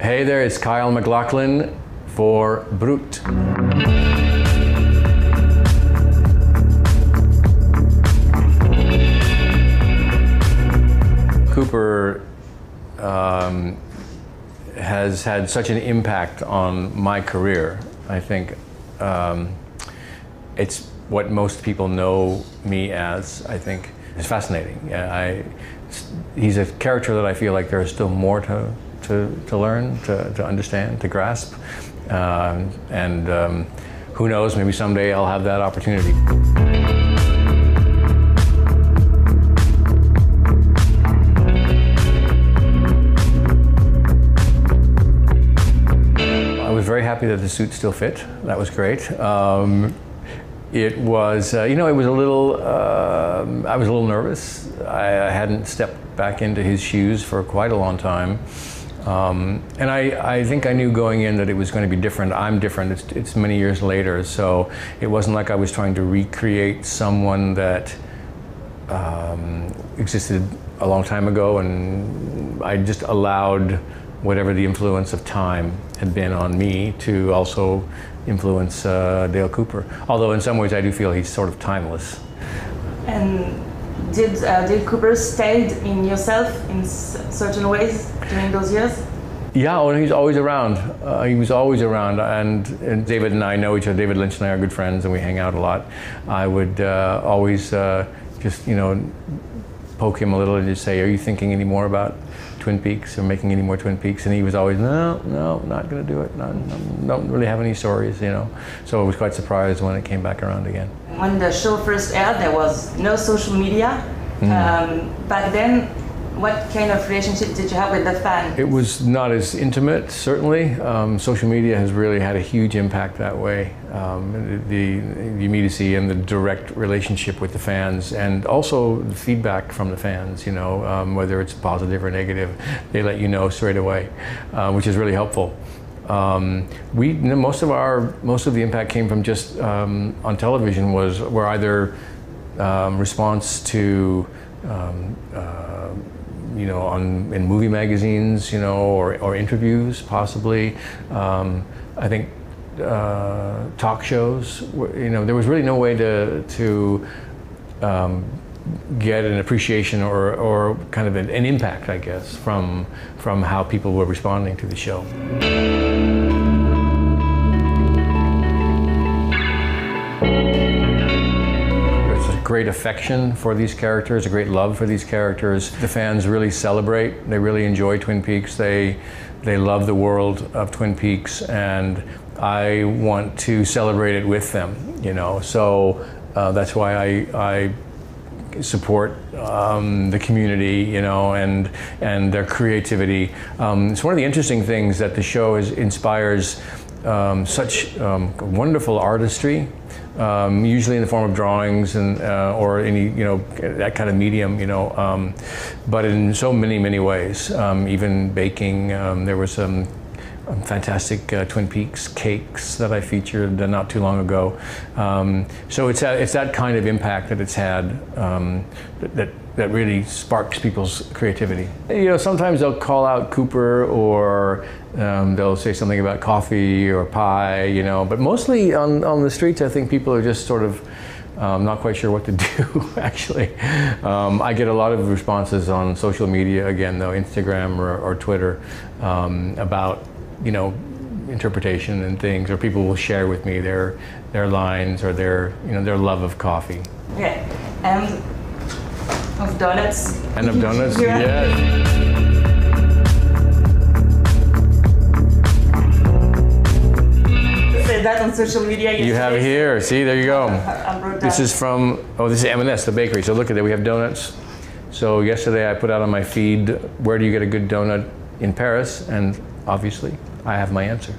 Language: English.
Hey there, it's Kyle MacLachlan for Brut. Cooper has had such an impact on my career. I think it's what most people know me as. I think it's fascinating. He's a character that I feel like there's still more to learn, to understand, to grasp, and who knows, maybe someday I'll have that opportunity. I was very happy that the suit still fit. That was great. It was, it was a little, I was a little nervous. I hadn't stepped back into his shoes for quite a long time. And I think I knew going in that it was going to be different. I'm different. It's many years later, so it wasn't like I was trying to recreate someone that existed a long time ago, and I just allowed whatever the influence of time had been on me to also influence Dale Cooper. Although in some ways I do feel he's sort of timeless. And did Dale Cooper stayed in yourself in certain ways during those years? Yeah, well, he's always around. He was always around, and David and I know each other. David Lynch and I are good friends, and we hang out a lot. I would always just, poke him a little and just say, "Are you thinking any more about Twin Peaks or making any more Twin Peaks?" And he was always, no, not going to do it. Don't really have any stories, So I was quite surprised when it came back around again. When the show first aired, there was no social media. Back then, what kind of relationship did you have with the fan? It was not as intimate, certainly. Social media has really had a huge impact that way. The immediacy and the direct relationship with the fans, and also the feedback from the fans, whether it's positive or negative, they let you know straight away, which is really helpful. Most of the impact came from just on television were either response to in movie magazines, or interviews, possibly. I think talk shows. There was really no way to get an appreciation or kind of an impact, I guess, from how people were responding to the show. Great affection for these characters, a great love for these characters. The fans really celebrate. They really enjoy Twin Peaks. They love the world of Twin Peaks, and I want to celebrate it with them. So that's why I support the community, and their creativity. It's one of the interesting things that the show inspires such wonderful artistry. Usually in the form of drawings and or any that kind of medium, but in so many ways. Even baking. There was some fantastic Twin Peaks cakes that I featured not too long ago. So it's that kind of impact that it's had that really sparks people's creativity. Sometimes they'll call out Cooper, or they'll say something about coffee or pie, but mostly on the streets, I think people are just sort of not quite sure what to do, actually. I get a lot of responses on social media, again, though, Instagram or Twitter, about, interpretation and things, or people will share with me their lines or their love of coffee. Okay, and of donuts. And of donuts, Yeah. Yes. Say that on social media. You have it here. See, there you go. This is from, this is M&S, the bakery. So look at that, we have donuts. So yesterday I put out on my feed, where do you get a good donut in Paris? And obviously, I have my answer.